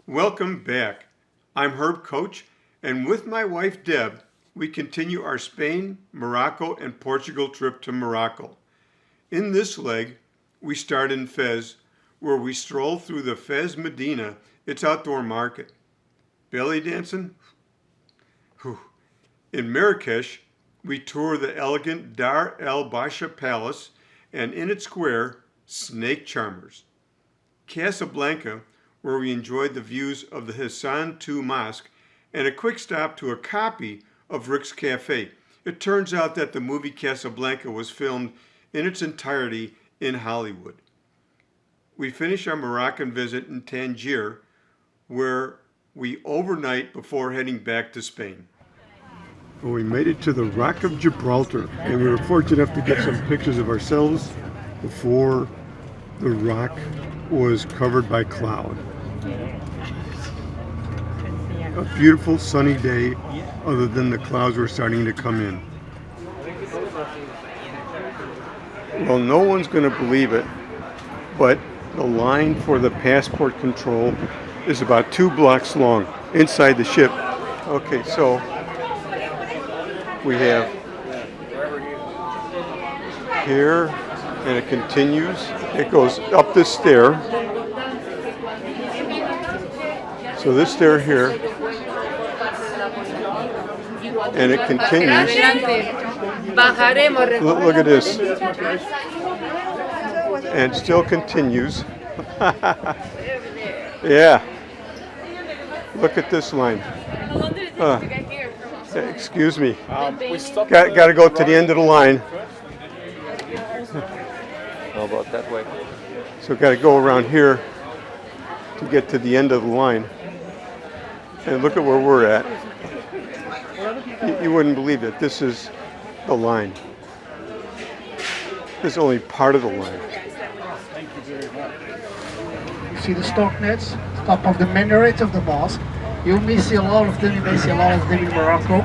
Welcome back. I'm Herb Coach, and with my wife Deb, we continue our Spain, Morocco, and Portugal trip to Morocco. In this leg, we start in Fes, where we stroll through the Fes Medina, its outdoor market. Belly dancing? Whew. In Marrakesh, we tour the elegant Dar el Basha Palace and in its square, snake charmers. Casablanca, where we enjoyed the views of the Hassan II Mosque and a quick stop to a copy of Rick's Cafe. It turns out that the movie Casablanca was filmed in its entirety in Hollywood. We finish our Moroccan visit in Tangier, where we overnight before heading back to Spain. Well, we made it to the Rock of Gibraltar, and we were fortunate enough to get some pictures of ourselves before the rock was covered by cloud. A beautiful sunny day, other than the clouds were starting to come in. Well, no one's going to believe it, but the line for the passport control is about 2 blocks long inside the ship. Okay, so we have here, and it continues. It goes up this stair. So this stair here, and it continues. Look at this. And it still continues. Yeah. Look at this line. Excuse me. Got to go to the end of the line. How about that way? So got to go around here to get to the end of the line. And look at where we're at. You wouldn't believe it. This is the line. This is only part of the line. Thank you very much. You see the stock nets, top of the minaret of the mosque. You may see a lot of them. You may see a lot of them in Morocco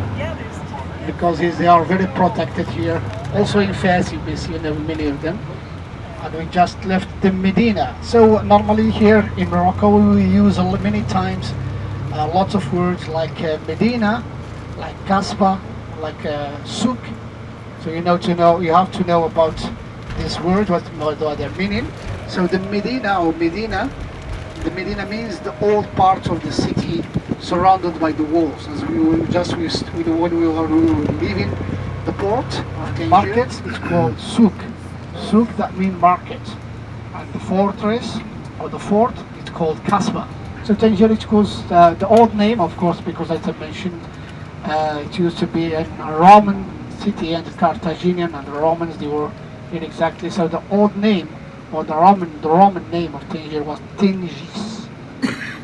because they are very protected here. Also in Fes, you may see many of them. And we just left the Medina. So normally here in Morocco, we use many times lots of words like Medina, like Kasbah, like souk. So you have to know about this word, what they're meaning. So the Medina the Medina means the old part of the city surrounded by the walls. As when we were leaving the port of the market, it's called souk. Souk, that means market. And the fortress or the fort, it's called Kasbah. So Tangier, it was the old name, of course, because as I mentioned, it used to be a Roman city, and the Carthaginian and the Romans, they were in exactly. So the old name, or the Roman name of Tangier was Tingis.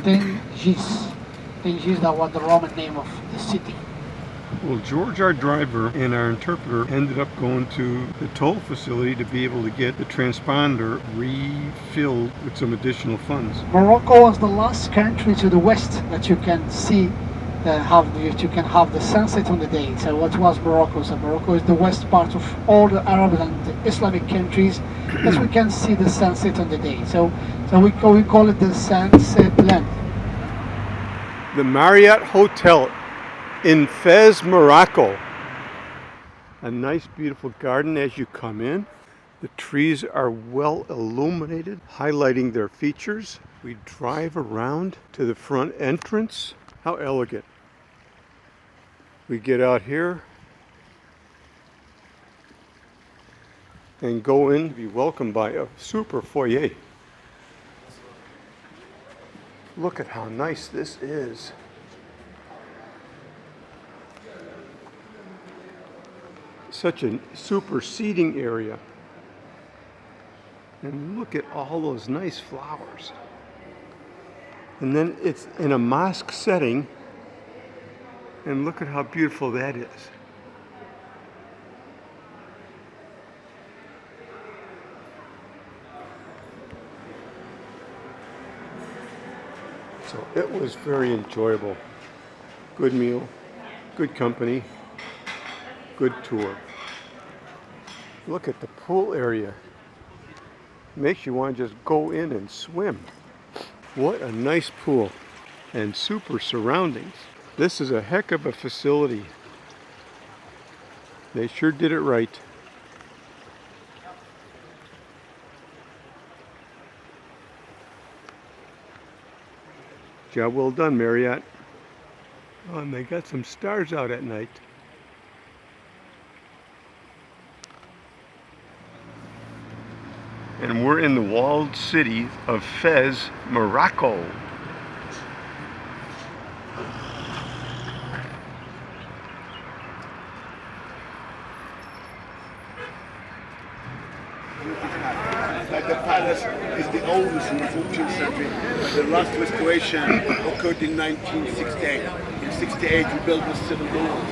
Tingis, that was the Roman name of the city. Well, George, our driver, and our interpreter ended up going to the toll facility to be able to get the transponder refilled with some additional funds. Morocco was the last country to the west that you can see, you can have the sunset on the day. So what was Morocco? So Morocco is the west part of all the Arab and the Islamic countries that we can see the sunset on the day. So we call it the sunset land. The Marriott Hotel in Fes, Morocco. A nice, beautiful garden as you come in. The trees are well illuminated, highlighting their features. We drive around to the front entrance. How elegant. We get out here and go in to be welcomed by a super foyer. Look at how nice this is. Such a super seating area. And look at all those nice flowers. And then it's in a mosque setting. And look at how beautiful that is. So it was very enjoyable. Good meal, good company, good tour. Look at the pool area. Makes you want to just go in and swim. What a nice pool. and super surroundings. This is a heck of a facility. They sure did it right. Job well done, Marriott. Oh, and they got some stars out at night. And we're in the walled city of Fes, Morocco. Like the palace is the oldest in the 14th century. The last restoration occurred in 1968. In 68, we built the civil wall.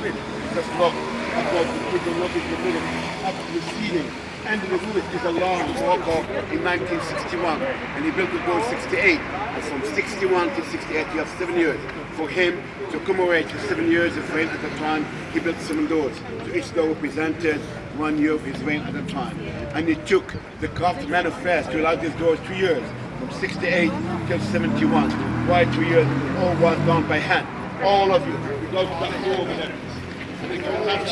Just look above the look at the middle, up to the ceiling. And the roof is a long Morocco in 1961. And he built the door in 68. And from 61 to 68, you have 7 years. For him to commemorate his 7 years of reign at the time, he built 7 doors. So each door represented 1 year of his reign at the time. And it took the craftsman of Fes to allow these doors 2 years, from 68 till 71. Why 2 years? It all was done by hand. All of you. You go to that door over there. And then you have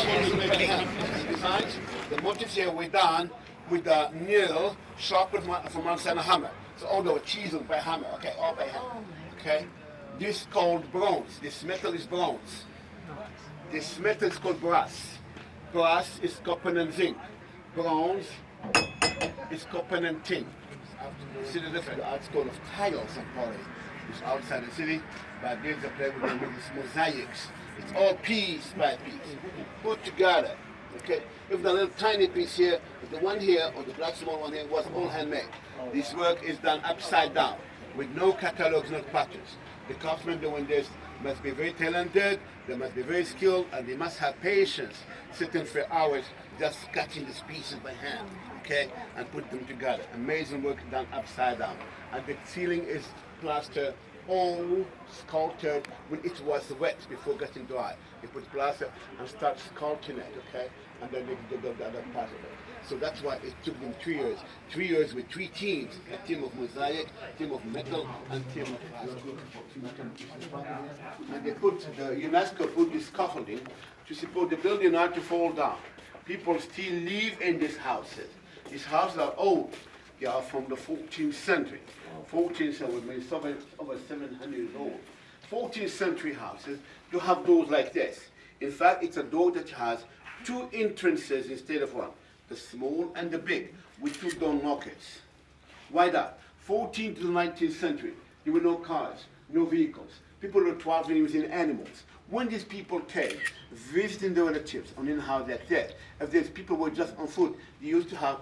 to designs. The motifs here were done with a nail sharpened from one side of a hammer. So all they were chiseled by hammer, okay, all by hand. Okay? This is called bronze. This metal is bronze. This metal is called brass. Brass is copper and zinc. Bronze is copper and tin. You see the difference? The art school of tiles and polish. It's outside the city, but there's a place where they make these mosaics. It's all piece by piece, put together. Okay, if the little tiny piece here, the one here, or the black small one here, was all handmade. This work is done upside down, with no catalogs, no patterns. The craftsmen doing this must be very talented, they must be very skilled, and they must have patience, sitting for hours just cutting these pieces by hand, okay, and put them together. Amazing work done upside down. And the ceiling is plaster, all sculpted when it was wet before getting dry. They put plaster and start sculpting it, okay, and then they do the other part of it. So that's why it took them 3 years. 3 years with 3 teams, a team of mosaic, team of metal, and team of plaster. And they put, the UNESCO put this scaffolding to support the building not to fall down. People still live in these houses. These houses are old. They are from the 14th century. 14th century means over 700 years old. 14th century houses do have doors like this. In fact, it's a door that has 2 entrances instead of 1. The small and the big, with 2 door knockers. Why that? 14th to the 19th century, there were no cars, no vehicles. People were traveling using animals. When these people came, visiting their relatives on in a house like that, if these people were just on foot, they used to have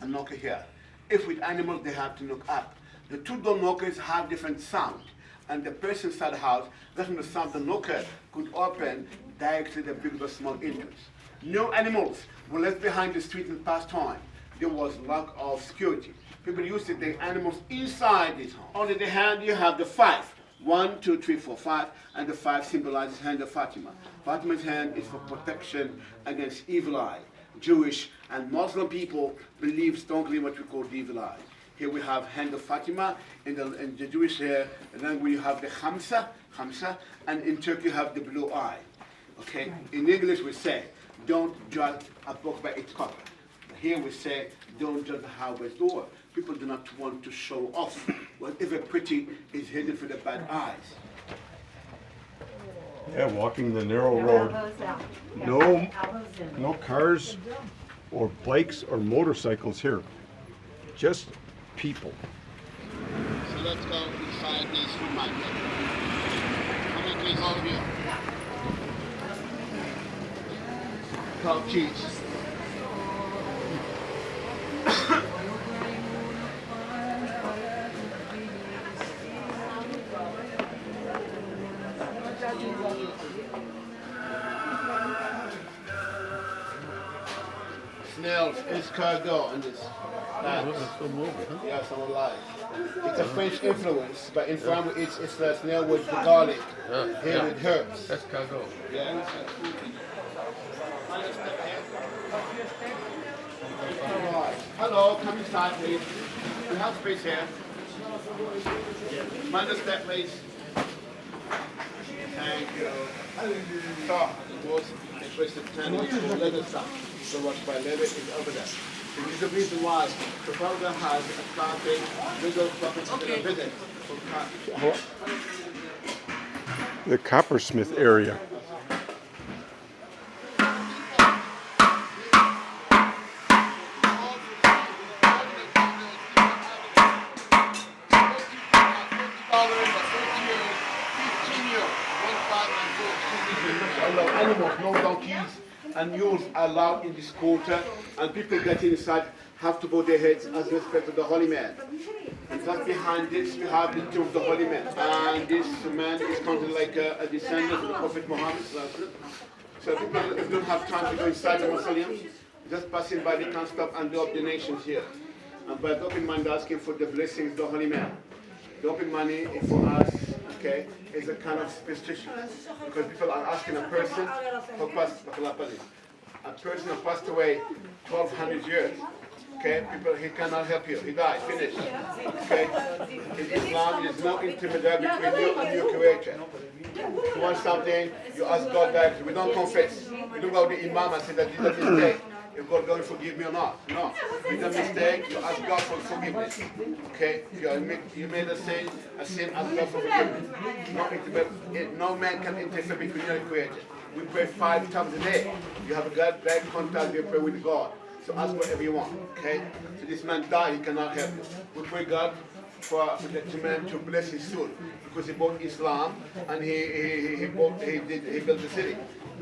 a knocker here. If with animals, they have to knock up. The 2 door knockers have different sound, and the person inside the house doesn't the sound the knocker could open directly the big or small entrance. No animals were left behind the street in past time. There was lack of security. People used to take animals inside this home. On the hand, you have the 5. 1, 2, 3, 4, 5, and the 5 symbolizes hand of Fatima. Fatima's hand is for protection against evil eye. Jewish and Muslim people believe strongly in what we call the evil eye. Here we have hand of Fatima, in the Jewish language you have the Khamsa, and in Turkey you have the blue eye. Okay? In English we say, don't judge a book by its cover. Here we say, don't judge a house by its door. People do not want to show off. Whatever pretty is hidden for the bad eyes. Yeah, walking the narrow road. No cars or bikes or motorcycles here. Just people. So let's go inside this room. How many please all of you? Cow cheese. Snails, escargot, and this. Yeah, some alive. It's a French influence, but in France it's the snail with the garlic. Here with herbs. Escargot. Yeah. Hello, come inside, please. We have space here. Mind the step, please. Thank you. So, was a twisted tan which is leather stuff. So what's by leather is over there. So this is the reason why Trafalgar has a carpet, middle carpet, and a visit for carpet. The coppersmith area. Animals, no donkeys and mules are allowed in this quarter, and people getting inside have to bow their heads as respect to the holy man. And just behind this we have the tomb of the holy man, and this man is counted like a descendant of the Prophet Muhammad. So people, if they don't have time to go inside the mausoleum, just passing by, they can stop and do up donations here. And by dropping money, they're asking for the blessings of the holy man. Dropping money is for us, okay, is a kind of superstition. Because people are asking a person who passed away 1200 years. Okay, people, he cannot help you. He died, finished. Okay? In Islam, there is no intermediary between you and your creator. If you want something, you ask God directly. We don't confess. We don't go to the Imam and say that this is a mistake. If God going to forgive me or not. No. With a mistake, you ask God for forgiveness. Okay? You made a sin, ask God for forgiveness. No man can interfere between you and creator. We pray 5 times a day. You have a direct contact, you pray with God. So ask whatever you want, okay? So this man died, he cannot help you. We pray God for the man to bless his soul, because he bought Islam and he built the city,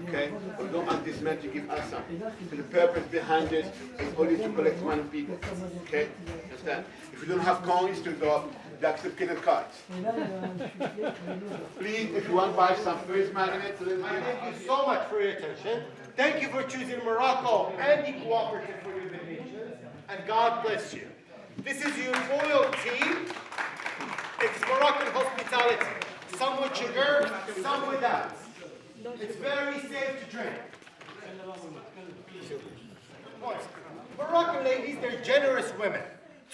okay? But we don't ask this man to give us something. So the purpose behind this is only to collect money from people, okay? Understand? If you don't have coins to drop, they accept credit cards. Please, if you want to buy some freeze magnets, thank you so much for your attention. Thank you for choosing Morocco and the cooperative for your donations, and God bless you. This is your loyalty. It's Moroccan hospitality. Some with sugar, some without. It's very safe to drink. Moroccan ladies, they're generous women.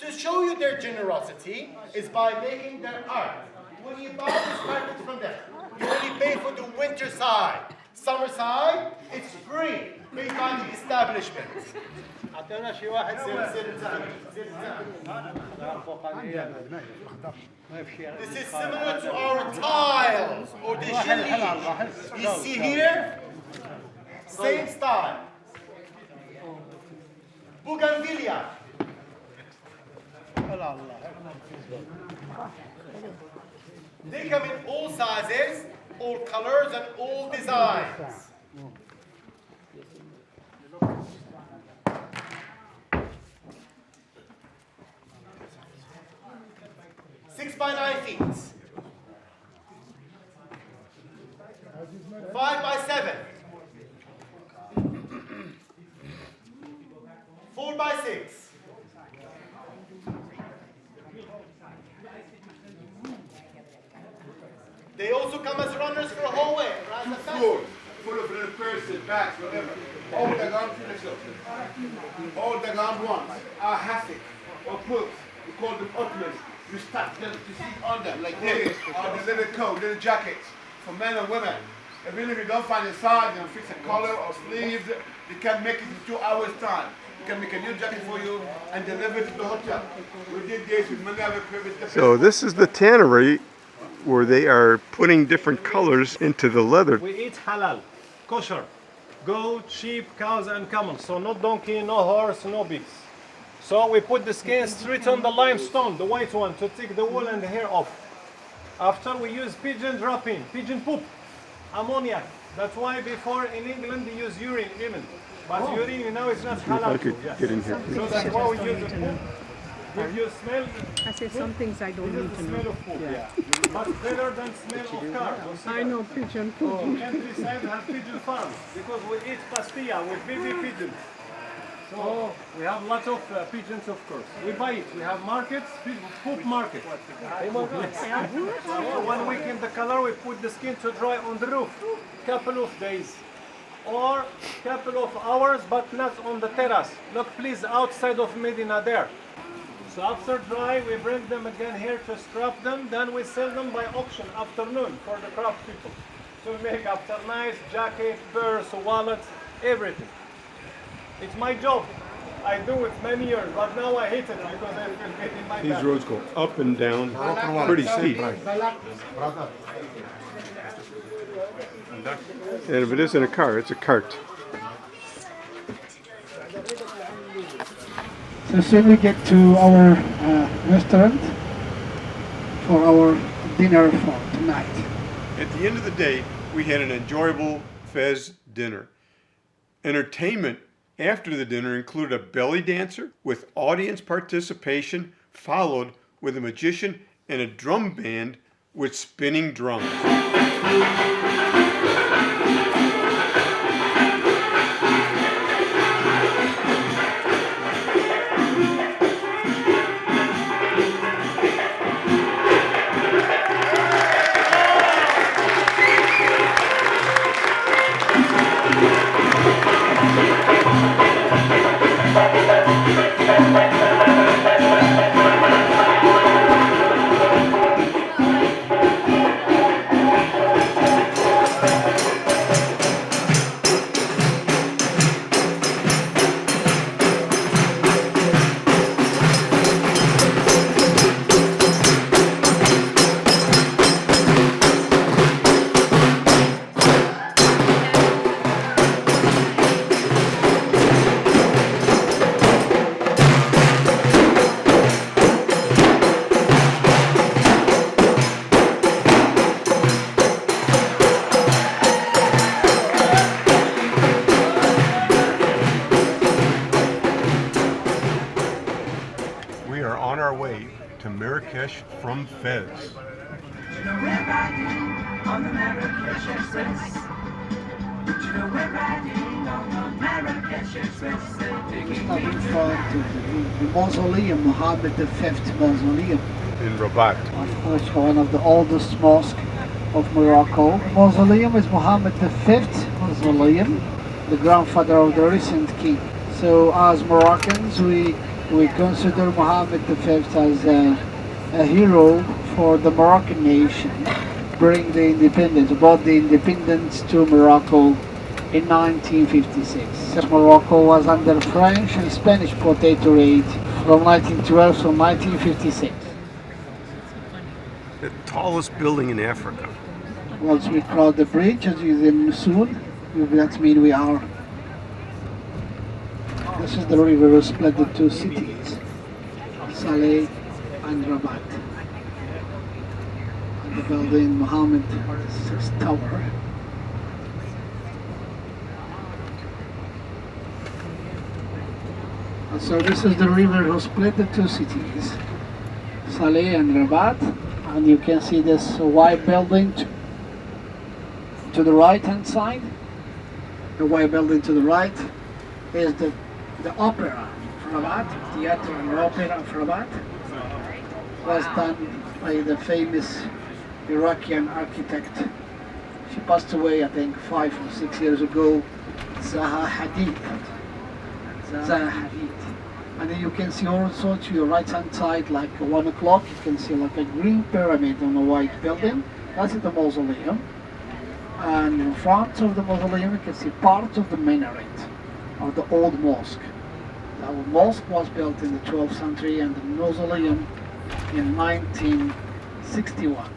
To show you their generosity is by making their art. When you buy this package from them, you only pay for the winter side. Summer side, it's free. Made by the establishment. This is similar to our tiles or the gilets. You see here? Same style. Bougainvillea. They come in all sizes, all colors, and all designs. Six by 9 feet. 5 by 7. 4 by 6. They also come as runners for a hallway. Full of little purses, bags, whatever. All the ground all the ground ones are hassock or quilts. We call them ottomans. You stack them to sit on them like this. Or the little coat, little jackets for men and women. Even if you don't find a size, you can fix a collar or sleeves, you can make it in 2 hours time. You can make a new jacket for you and deliver it to the hotel. We did this with many other private. So this is the tannery where they are putting different colors into the leather. We eat halal, kosher, goat, sheep, cows, and camels. So no donkey, no horse, no beasts. So we put the skin straight on the limestone, the white one, to take the wool and the hair off. After we use pigeon dropping, pigeon poop, ammonia. That's why before in England they use urine even. But urine now is not halal. I could get in here. So that's why we use the poop. If you smell, I said some things I don't this need is to the know. smell of poop. Yeah. Much better than smell of car. I know pigeon Oh, poop. countryside have pigeon farms because we eat pastilla with baby pigeons. So we have lots of pigeons, of course. We buy it. We have markets, poop market. Oh my God. So 1 week in the color, we put the skin to dry on the roof. Couple of days. Or couple of hours, but not on the terrace. Look, please, outside of Medina there. So after dry, we bring them again here to scrap them. Then we sell them by auction afternoon for the craft people. to make after nice jacket, purse, wallets, everything. It's my job. I do it many years, but now I hate it because I feel it in my These back. roads go up and down, pretty steep. And if it isn't a car, it's a cart. So soon we get to our restaurant for our dinner for tonight. At the end of the day, we had an enjoyable Fez dinner. Entertainment after the dinner included a belly dancer with audience participation, followed with a magician and a drum band with spinning drums. We are on our way to Marrakesh from Fez. We're riding on the Marrakesh Express. We're riding on the Marrakesh Express. Coming from the mausoleum, Mohammed V mausoleum. In Rabat. Of course, one of the oldest mosques of Morocco. The mausoleum is Mohammed V mausoleum, the grandfather of the recent king. So as Moroccans, we consider Mohammed V as a hero for the Moroccan nation, bring the independence, brought the independence to Morocco in 1956. Morocco was under French and Spanish protectorate from 1912 to 1956. The tallest building in Africa. Once we cross the bridge, as you will soon, that means we are. This is the river who split the two cities, Saleh and Rabat. And the building Mohammed VI Tower. And so this is the river who split the two cities, Saleh and Rabat. And you can see this white building to the right hand side. The white building to the right is the opera of Rabat, theater and opera of Rabat, was done by the famous Iraqi architect. She passed away, I think, 5 or 6 years ago, Zaha Hadid. Zaha Hadid. And then you can see also to your right hand side, like 1 o'clock, you can see like a green pyramid on a white building. That's the mausoleum. And in front of the mausoleum, you can see part of the minaret of the old mosque. The mosque was built in the 12th century and the mausoleum in 1961.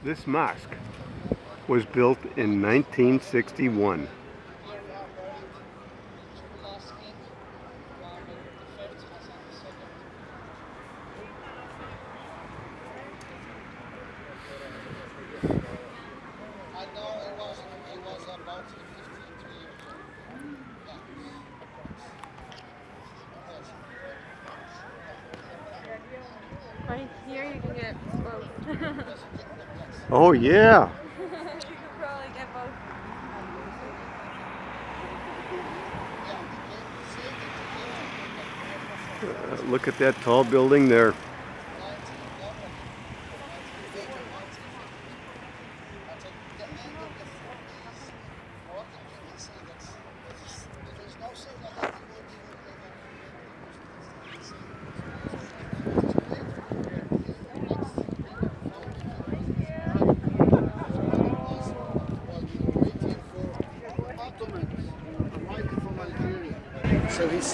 This mosque was built in 1961. Right here you can get both. Oh yeah. You could probably get both. Look at that tall building there.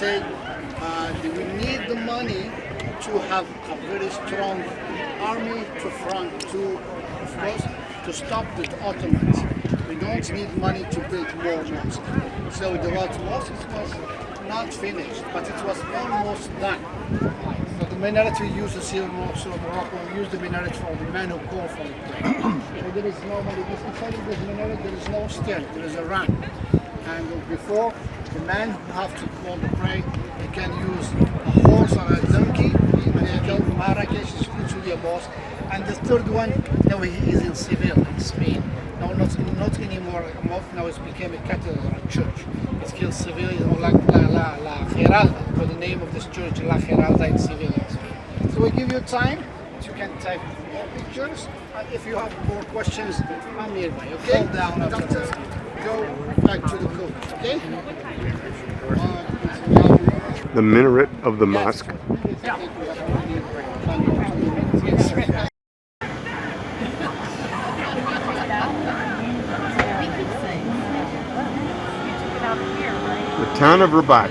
say that we need the money to have a very strong army to front, to, of course, to stop the Ottomans. We don't need money to build more mosques. So the last mosque was not finished, but it was almost done. So the minaret we use, the silver mosque of Morocco, we use the minaret for the men who call for the prayer. So there is normally, inside of this minaret, there is no stair, there is a ramp. And before, the man who have to call the prayer, they can use a horse or a donkey, and they go to Marrakesh, is usually a mosque. And the third one, now he is in Seville, in Spain. No, not anymore a mosque, now it's became a cathedral, a church. It's called Seville, or La Giralda, for the name of this church, La Giralda in Seville, in Spain. So we give you time, you can type more pictures, and if you have more questions, I'm nearby, okay? Hold down after go back to the coach, okay? The minaret of the mosque. The town of Rabat.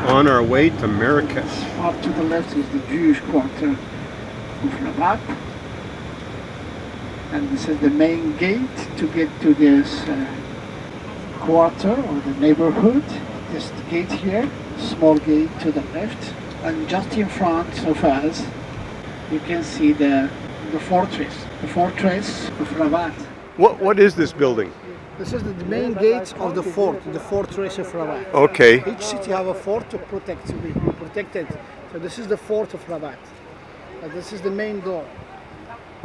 On our way to Marrakesh. Up to the left is the Jewish quarter of Rabat. And this is the main gate to get to this quarter or the neighborhood. This gate here, small gate to the left. And just in front of us, you can see the fortress of Rabat. What is this building? This is the main gate of the fortress of Rabat. Okay. Each city have a fort to protect, to be protected. So this is the fort of Rabat. And this is the main door.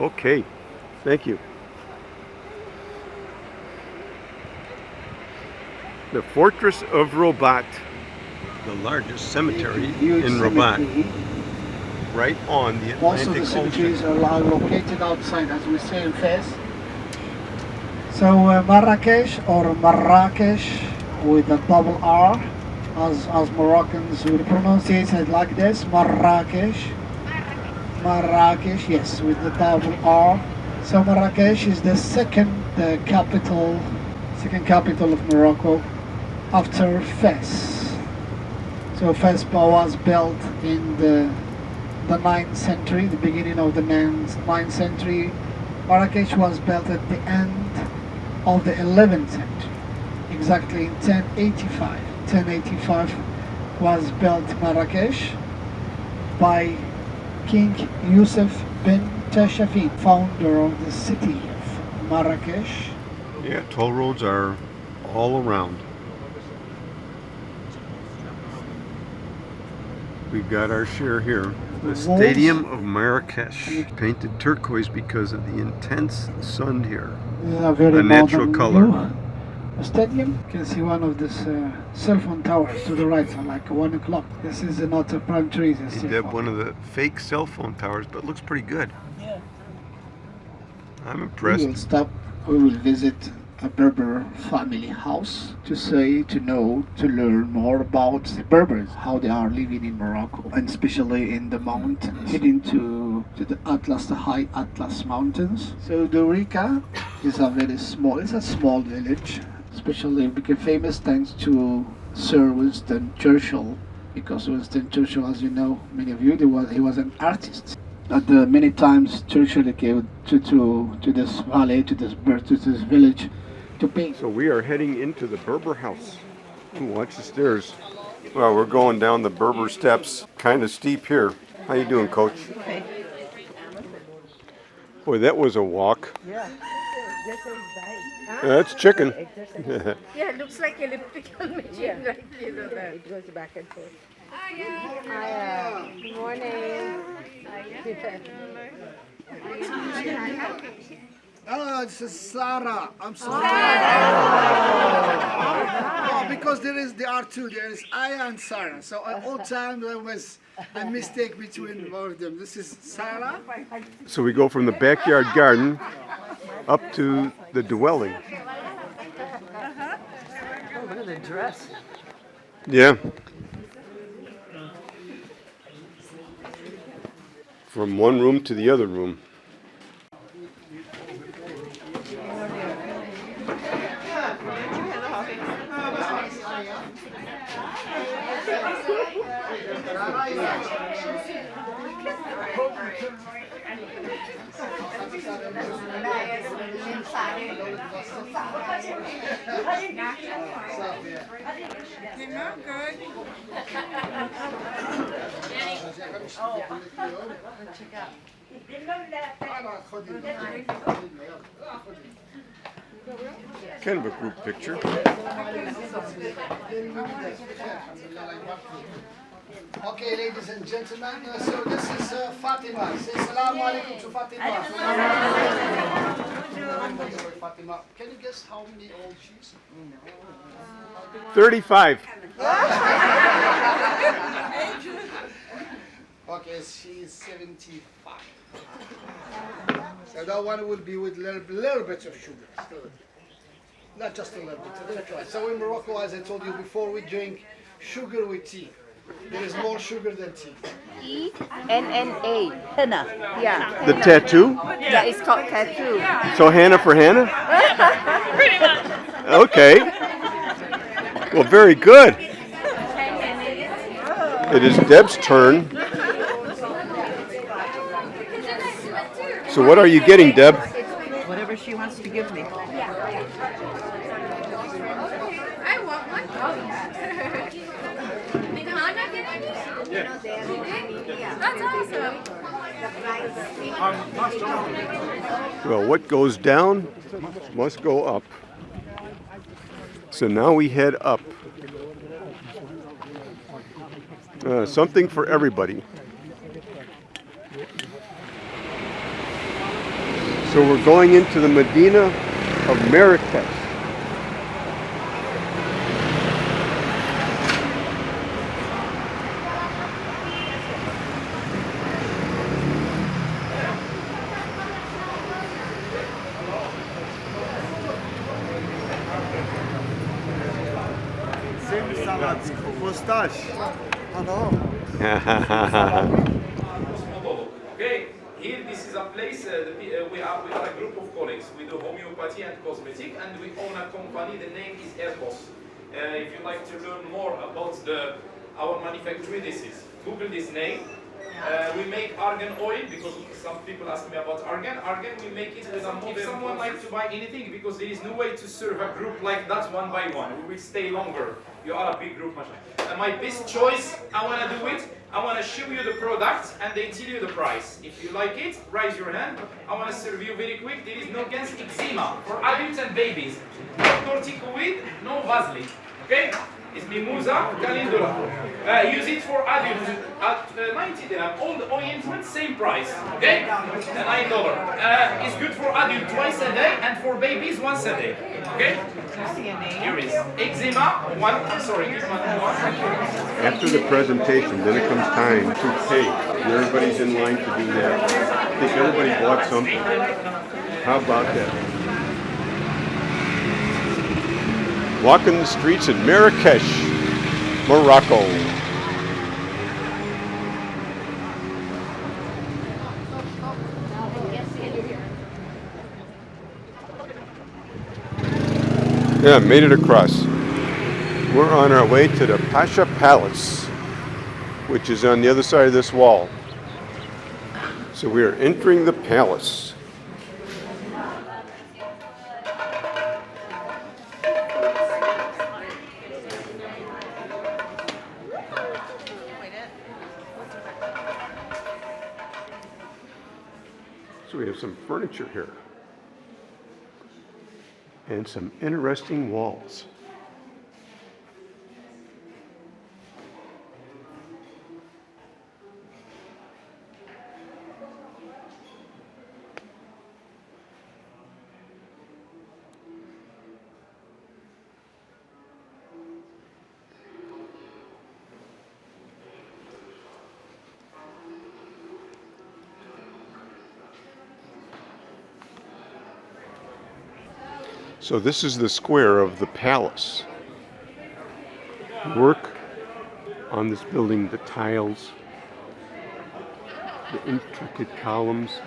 Okay. Thank you. The Fortress of Rabat, the largest cemetery Huge in Rabat, cemetery. right on the Most of Atlantic the cemeteries Ocean. are located outside, as we say in Fes. So Marrakesh or Marrakesh with a double R, as Moroccans would pronounce it like this, Marrakesh. Marrakesh, yes, with the double R. So Marrakesh is the second capital of Morocco after Fes. So Fes was built in the 9th century, the beginning of the 9th century. Marrakesh was built at the end of the 11th century, exactly in 1085. 1085 was built Marrakesh by King Yusuf bin Tashafin, founder of the city of Marrakesh. Yeah, toll roads are all around. We've got our share here. The Stadium of Marrakesh, painted turquoise because of the intense sun here. This is a very natural modern color. view. The stadium, you can see one of these cell phone towers to the right, like 1 o'clock. This is not a palm tree. This Hey, Deb, one of the fake cell phone towers, but looks pretty good. Yeah. I'm We impressed. will stop. We will visit a Berber family house to know, to learn more about the Berbers, how they are living in Morocco, and especially in the mountains, heading to the Atlas, the high Atlas mountains. So Dorica is it's a small village, especially became famous thanks to Sir Winston Churchill, because Winston Churchill, as you know, many of you, he was an artist. Many times Churchill came to this valley, to this village, to paint. So we are heading into the Berber house. Ooh, watch the stairs. Well, we're going down the Berber steps. Kind of steep here. How you doing, Coach? Okay. Boy, that was a walk. Yeah. This is right. That's chicken. Yeah, it looks like electrical machine, right? You know that. It goes back and forth. Hi, good morning. Oh, this is Sarah. I'm sorry. Oh, because there are two. There is Aya and Sarah. So at all times there was a mistake between both of them. This is Sarah. So we go from the backyard garden up to the dwelling. Oh, look at the dress. Yeah. From one room to the other room. Kind of a group picture. Okay, ladies and gentlemen, so this is Fatima. Say salaam alaikum to Fatima. Fatima. Can you guess how many old she is? 35. Okay, she's 75. So that one will be with little bit of sugar. Not just a little bit. So in Morocco, as I told you before, we drink sugar with tea. There is more sugar than tea. E-N-N-A. Henna. Yeah. The tattoo? Yeah, it's called tattoo. So Hannah for Hannah? Pretty much. Okay. Well, very good. It is Deb's turn. So what are you getting, Deb? Whatever she wants to give me. I want one. That's awesome. Well, what goes down must go up. So now we head up. Something for everybody. So we're going into the Medina of Marrakesh. Okay, here this is a place, we are a group of colleagues. We do homeopathy and cosmetic, and we own a company. The name is Aircos. If you'd like to learn more about our manufacturing, this is Google this name. We make argan oil because some people ask me about argan. Argan, we make it with if someone likes to buy anything, because there is no way to serve a group like that one by one. We will stay longer. You are a big group, mashallah. And my best choice, I want to do it. I want to show you the product and they tell you the price. If you like it, raise your hand. I want to serve you very quick. There is no against eczema for adults and babies. No corticoid, no Vaseline. Okay? It's Mimosa Calendula. Use it for adults at 90 dirham. All the ointments, same price. Okay? $9. It's good for adults twice a day and for babies once a day. Okay? Here is eczema. After the presentation, then it comes time to pay. Everybody's in line to do that. I think everybody bought something. How about that? Walking the streets in Marrakesh, Morocco. Yeah, made it across. We're on our way to the Pasha Palace, which is on the other side of this wall. So we are entering the palace. So we have some furniture here and some interesting walls. So this is the square of the palace. Work on this building, the tiles, the intricate columns.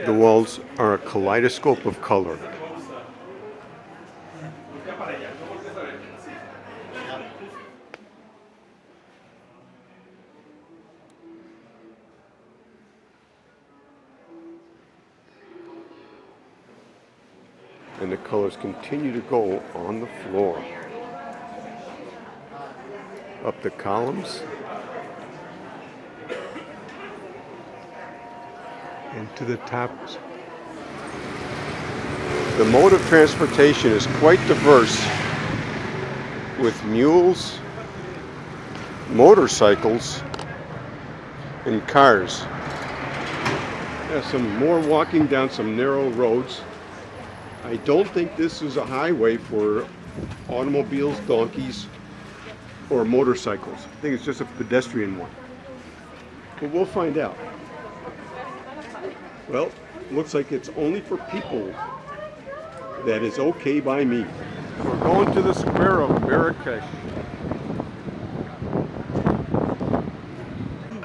The walls are a kaleidoscope of color. And the colors continue to go on the floor. Up the columns. And to the tops. The mode of transportation is quite diverse, with mules, motorcycles, and cars. There's some more walking down some narrow roads. I don't think this is a highway for automobiles, donkeys, or motorcycles. I think it's just a pedestrian one. But we'll find out. Well, looks like it's only for people. That is okay by me. We're going to the square of Marrakesh.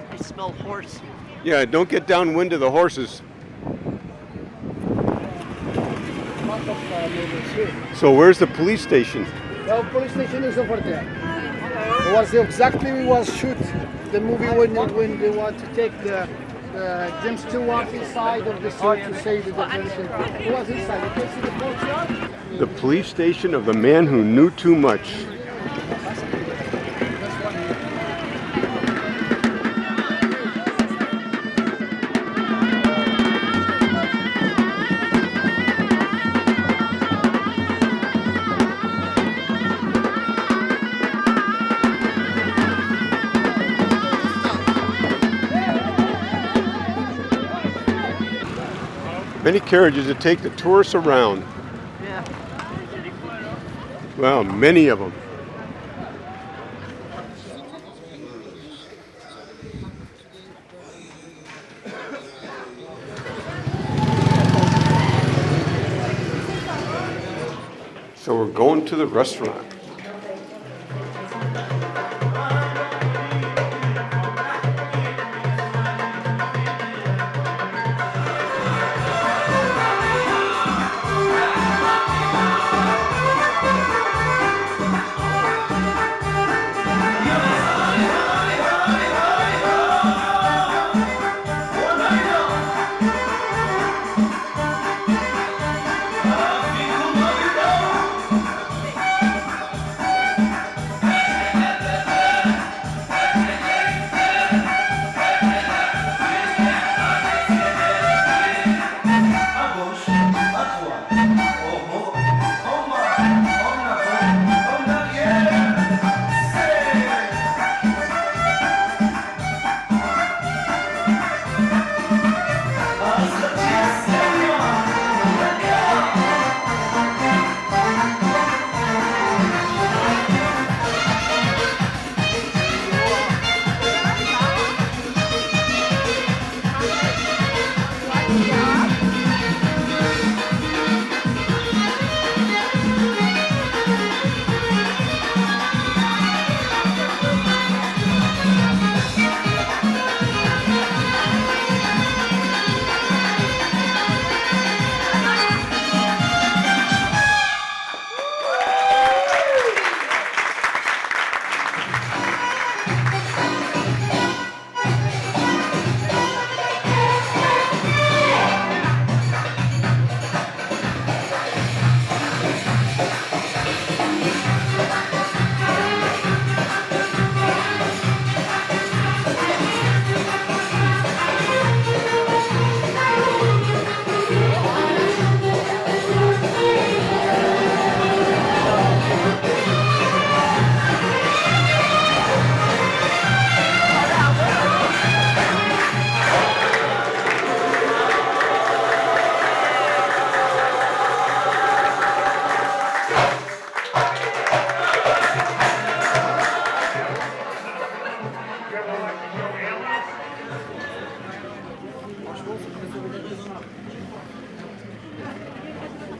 I smell horse. Yeah, don't get downwind of the horses. So where's the police station? The police station is over there. It was exactly we was shoot the movie when they want to take the them still walk inside of the city to save the detention. It was inside. You can see the courtyard. The police station of the man who knew too much. Many carriages that take the tourists around. Yeah. Well, many of them. So we're going to the restaurant.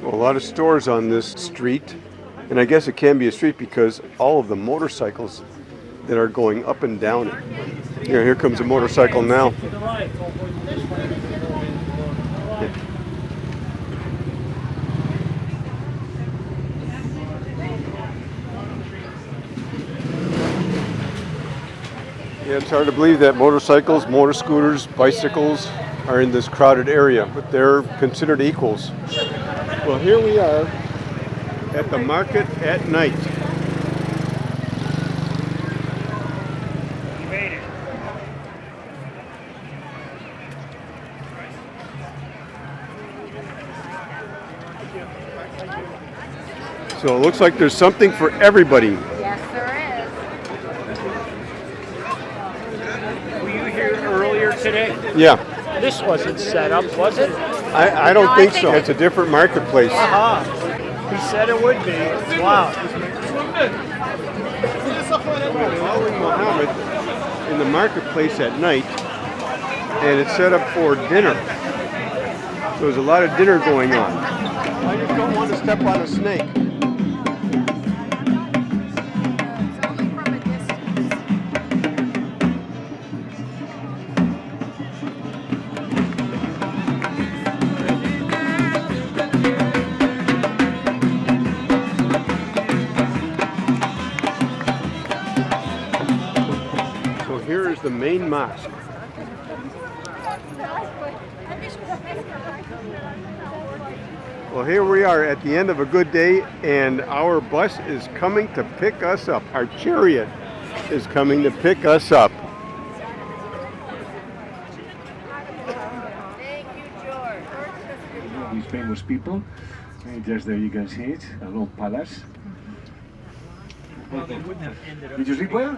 A lot of stores on this street, and I guess it can be a street because all of the motorcycles that are going up and down it. Here comes a motorcycle now. Yeah, it's hard to believe that motorcycles, motor scooters, bicycles are in this crowded area, but they're considered equals. Well, here we are at the market at night. So it looks like there's something for everybody. Yes, there is. Were you here earlier today? Yeah, This wasn't set up, was it? I don't think so. It's a different marketplace. Aha. He said it would be. Wow. Following Mohammed in the marketplace at night, and it's set up for dinner. So there's a lot of dinner going on. I just don't want to step on a snake. So here is the main mosque. Well, here we are at the end of a good day, and our bus is coming to pick us up. Our chariot is coming to pick us up. These famous people. Just there you can see it, a little palace. Did you sleep well?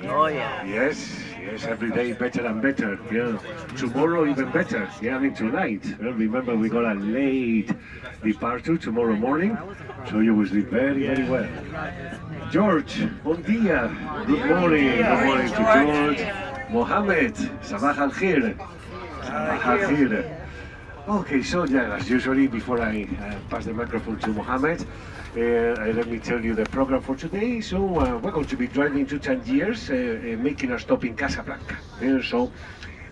Oh, yeah. Yes, every day better and better. Yeah. Tomorrow even better. Yeah, I mean tonight. Well, remember we got a late departure tomorrow morning, so you will sleep very, very well. George, bon dia. Good morning. Good morning to George. Mohammed, sabah al khair. Sabah al khair. Okay, so yeah, as usually, before I pass the microphone to Mohammed, let me tell you the program for today. So we're going to be driving to Tangiers, making a stop in Casablanca. So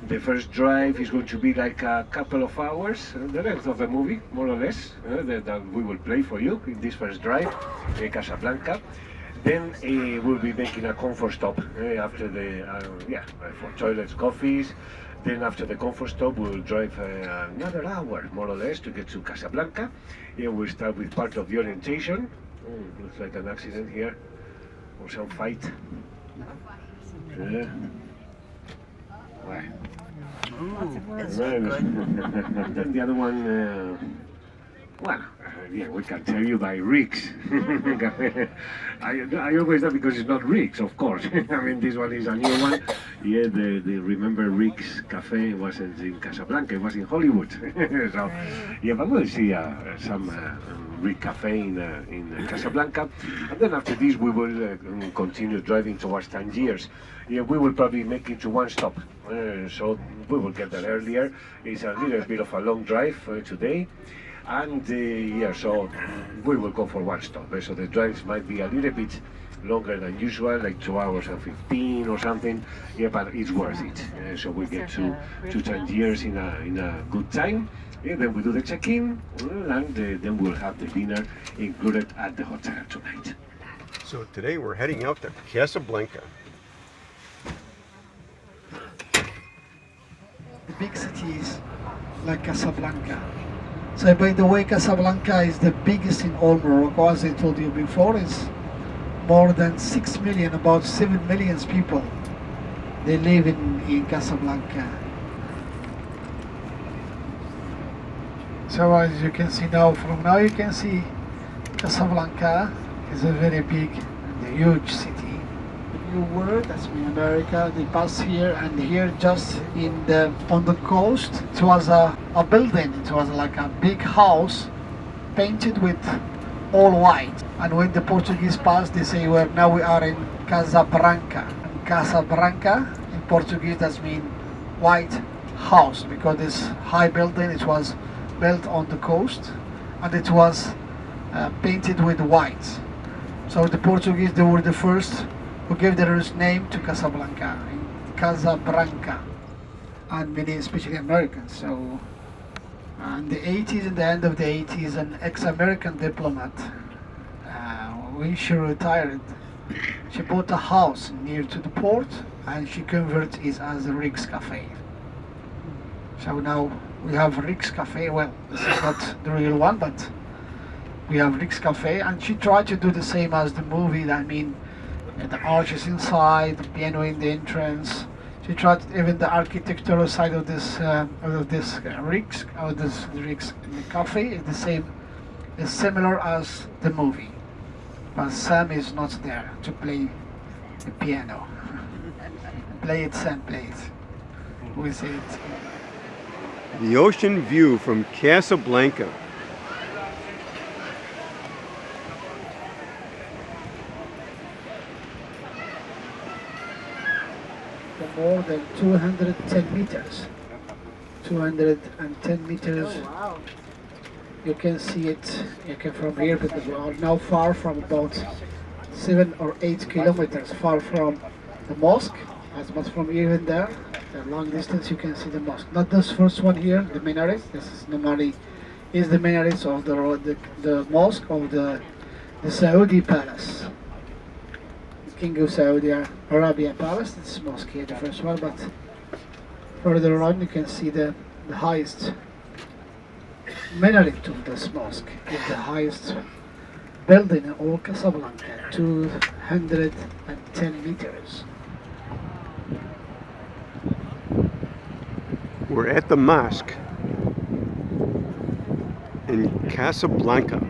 the first drive is going to be like a couple of hours, the length of the movie, more or less, that we will play for you in this first drive, Casablanca. Then we'll be making a comfort stop after the, for toilets, coffees. Then after the comfort stop, we'll drive another hour, more or less, to get to Casablanca. Yeah, we'll start with part of the orientation. Looks like an accident here, or some fight. Yeah. Why? It's good. Then the other one, we can tell you by Rick's. I always know because it's not Rick's, of course. I mean, this one is a new one. Yeah, the remember Rick's Cafe wasn't in Casablanca, it was in Hollywood. So, yeah, but we'll see some Rick Cafe in Casablanca. And then after this, we will continue driving towards Tangiers. Yeah, we will probably make it to one stop. So we will get there earlier. It's a little bit of a long drive today. And so we will go for one stop. So the drives might be a little bit longer than usual, like 2 hours and 15 or something. Yeah, but it's worth it. So we get to Tangiers in a good time. Yeah, then we do the check-in, and then we'll have the dinner included at the hotel tonight. So today we're heading out to Casablanca. The big cities like Casablanca. So by the way, Casablanca is the biggest in all Morocco, as I told you before. It's more than 6 million, about 7 million people. They live in Casablanca. So as you can see now, from now you can see Casablanca is a very big and huge city. The new world, that's in America, they pass here, and here just on the coast, it was a building, it was like a big house painted with all white. And when the Portuguese passed, they say, well, now we are in Casablanca. And Casablanca in Portuguese does mean white house, because this high building, it was built on the coast, and it was painted with white. So the Portuguese, they were the first who gave their name to Casablanca, Casablanca, and many, especially Americans. So in the 80s, in the end of the 80s, an ex-American diplomat, when she retired, she bought a house near to the port, and she converts it as a Rick's Cafe. So now we have Rick's Cafe. Well, this is not the real one, but we have Rick's Cafe, and she tried to do the same as the movie. I mean, the arches inside, the piano in the entrance. She tried even the architectural side of this Rick's, or this Rick's Cafe is the same, is similar as the movie, but Sam is not there to play the piano. Play it, Sam, play it. We see it. The ocean view from Casablanca. For more than 210 meters. 210 meters. Oh, wow. You can see it. You can from here, because we are now far from about 7 or 8 kilometers far from the mosque. As much from here and there, a long distance, you can see the mosque. Not this first one here, the minaret. This is normally is the minaret of the mosque of the Saudi palace, the King of Saudi Arabia palace. This mosque here, the first one. But further on, you can see the highest minaret of this mosque. It's the highest building in all Casablanca, 210 meters. We're at the mosque in Casablanca.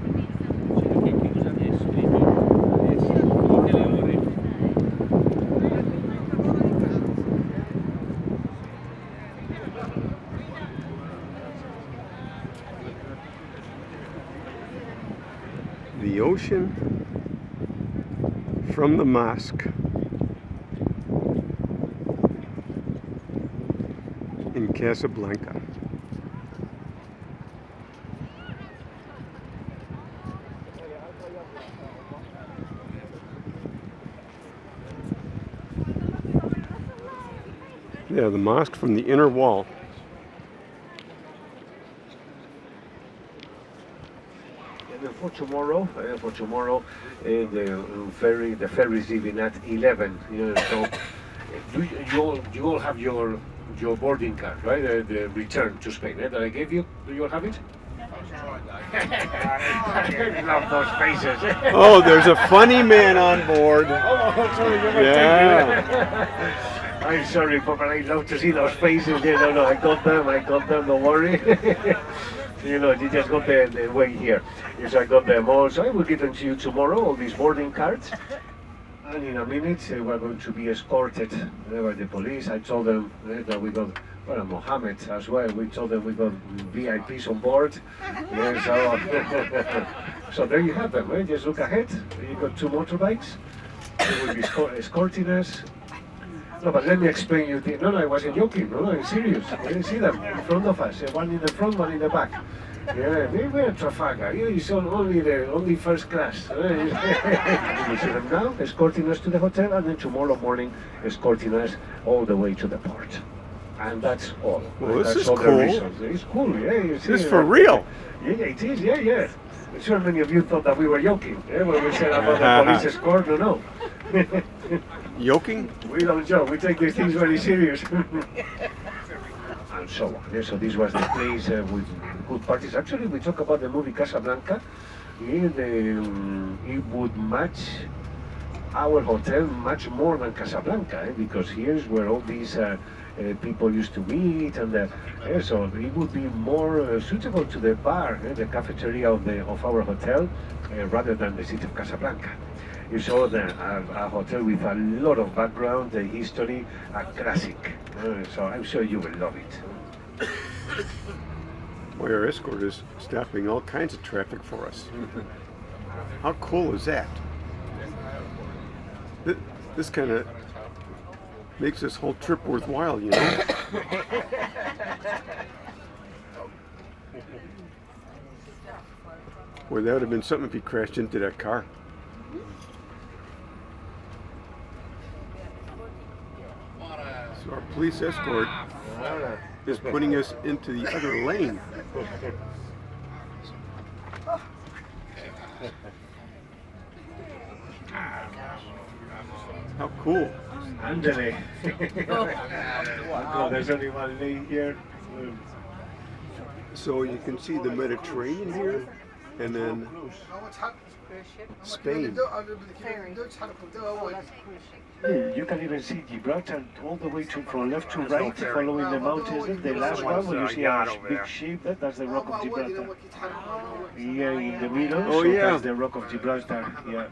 The ocean from the mosque in Casablanca. Yeah, the mosque from the inner wall. For tomorrow, the ferry is leaving at 11. So you all have your boarding card, right? The return to Spain that I gave you. Do you all have it? I love those faces. Oh, there's a funny man on board. Sorry, Yeah. I'm sorry, but I love to see those faces. No, I got them. Don't worry. You just got the way here. Yes, I got them all. So I will get them to you tomorrow, all these boarding cards. And in a minute, we're going to be escorted by the police. I told them that we got, Mohammed as well. We told them we got VIPs on board. So there you have them. Right? Just look ahead. You got 2 motorbikes. They will be escorting us. No, but let me explain you. No, I wasn't joking. No, I'm serious. You didn't see them in front of us. One in the front, one in the back. Yeah, they were in Trafalgar. It's only first class. You see them now, escorting us to the hotel, and then tomorrow morning, escorting us all the way to the port. And that's all. Well, this that's is all cool. The reasons. It's cool, yeah. You see, This is for real. Yeah, it is, yeah. I'm sure many of you thought that we were joking when we said about the police escort. No. Yoking? We don't joke. We take these things very serious. And so on. Yeah, so this was the place with good parties. Actually, we talk about the movie Casablanca. It would match our hotel much more than Casablanca, because here's where all these people used to meet, and so it would be more suitable to the bar, the cafeteria of our hotel, rather than the city of Casablanca. You saw a hotel with a lot of background, history, a classic. So I'm sure you will love it. Boy, our escort is stopping all kinds of traffic for us. How cool is that? This kind of makes this whole trip worthwhile, you know? Boy, that would have been something if he crashed into that car. So our police escort is putting us into the other lane. How cool. Andale. Uncle, there's only one lane here. So you can see the Mediterranean here, and then Spain. You can even see Gibraltar all the way from left to right, following the mountains. The last one, where you see a big shape, that's the Rock of Gibraltar. Here in the middle, Oh, yeah. that's the Rock of Gibraltar. Yeah.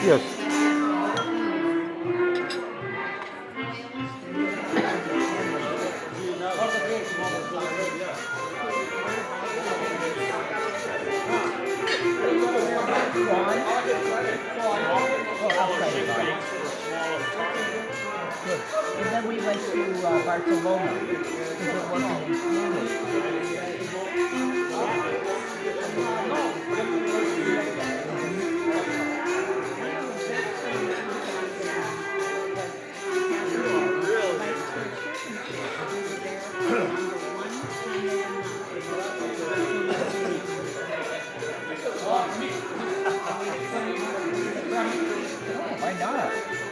Yes. And then we went to Barcelona because it wasn't included. Why not?